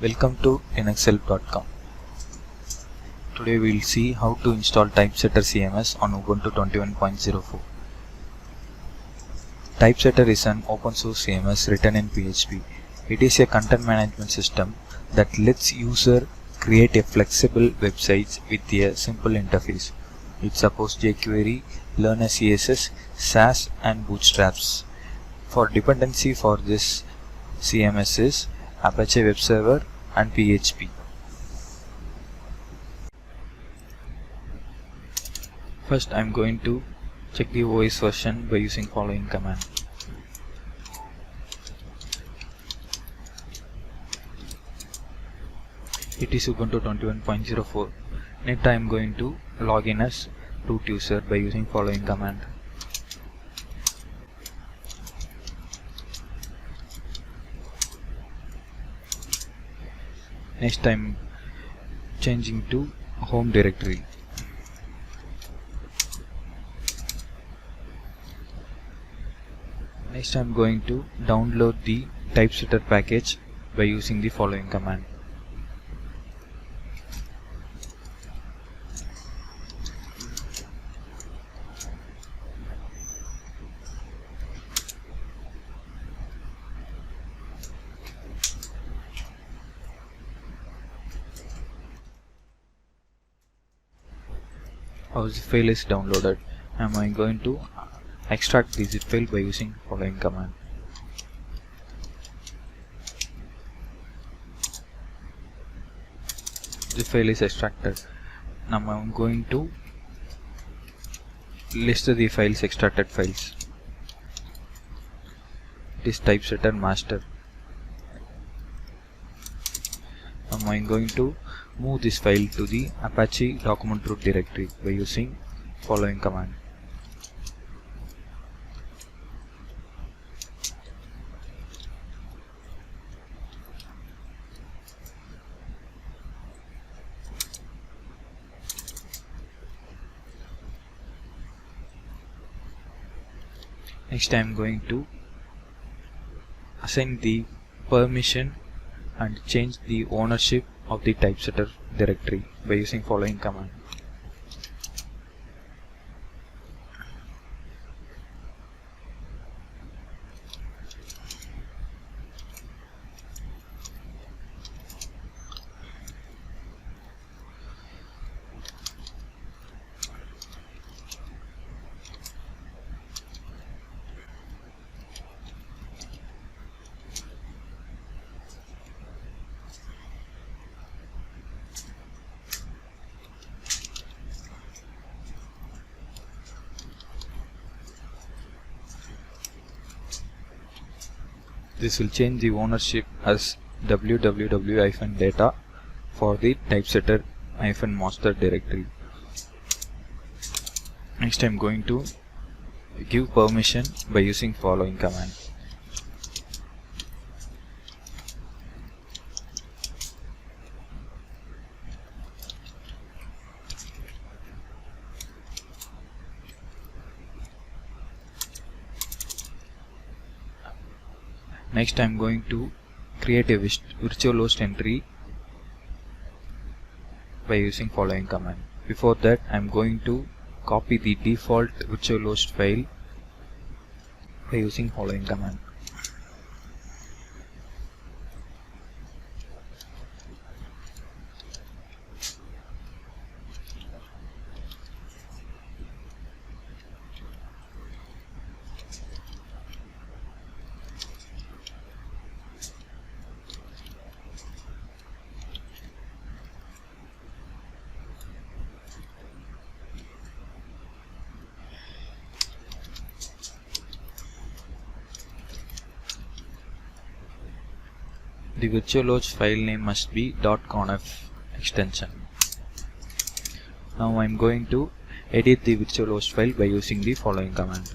Welcome to linuxhelp.com. Today we will see how to install Typesetter CMS on Ubuntu 21.04. Typesetter is an open source CMS written in PHP. It is a content management system that lets user create a flexible website with a simple interface. It supports jQuery, Learner CSS, Sass and Bootstraps. For dependency for this CMS is Apache Web Server and PHP. First I am going to check the OS version by using following command. It is Ubuntu 21.04. Next I am going to log in as root user by using following command. Next I am changing to home directory. Next I am going to download the Typesetter package by using the following command. Our zip file is downloaded. I am going to extract the zip file by using following command. Zip file is extracted. Now I am going to list the files, extracted files. It is Typesetter master. Now I am going to move this file to the Apache document root directory by using following command. Next I am going to assign the permission and change the ownership of the Typesetter directory by using following command. This will change the ownership as www-data for the Typesetter-master directory. Next I am going to give permission by using following command. Next I am going to create a virtual host entry by using following command. Before that I am going to copy the default virtual host file by using following command. The virtual host file name must be .conf extension. Now I am going to edit the virtual host file by using the following command.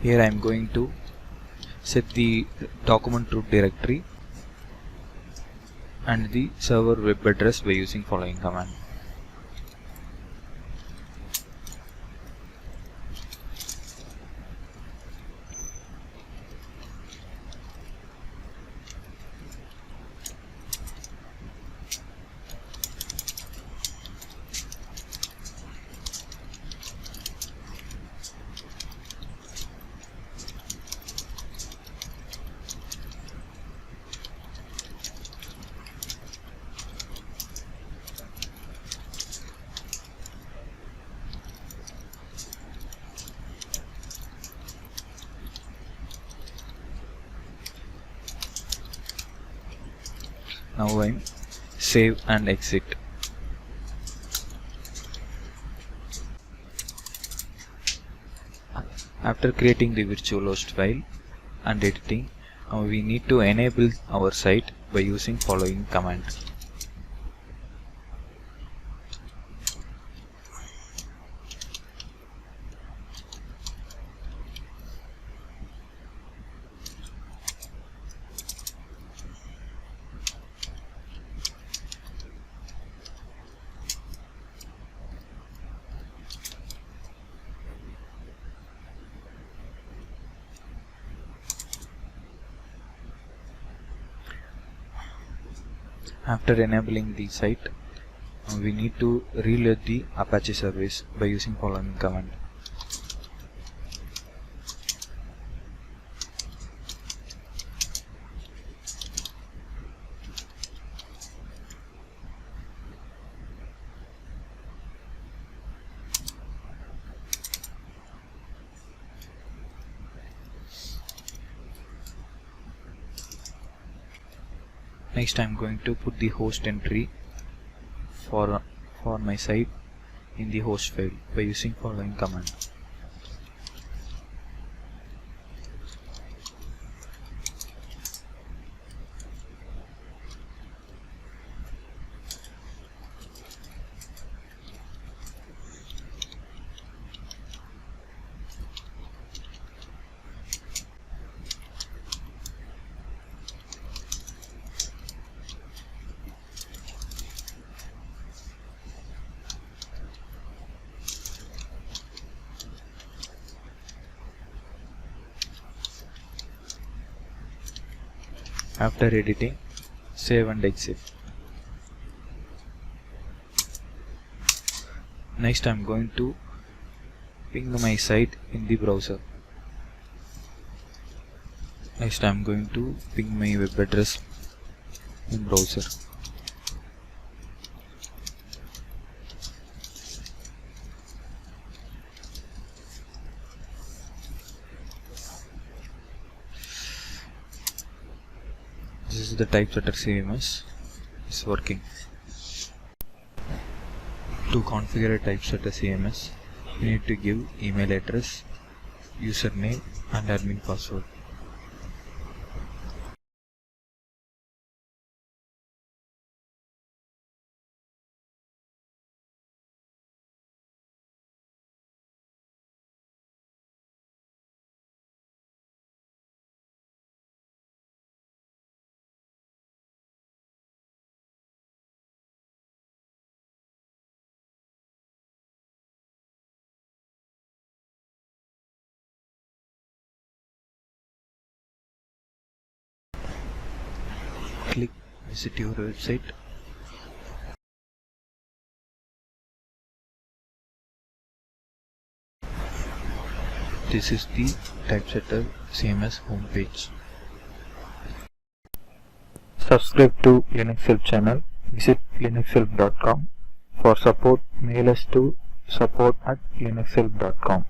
Here I am going to set the document root directory and the server web address by using following command. Now I'm save and exit. After creating the virtual host file and editing, now we need to enable our site by using following command. After enabling the site, we need to reload the Apache service by using following command. Next, I'm going to put the host entry for my site in the host file by using following command. After editing, save and exit. Next, I'm going to ping my site in the browser. Next, I'm going to ping my web address in browser. This is the Typesetter CMS. It's working. To configure a Typesetter CMS, you need to give email address, username and admin password. Click visit your website. This is the Typesetter CMS homepage. Subscribe to Linux Help channel. Visit linuxhelp.com. For support, mail us to support@linuxhelp.com.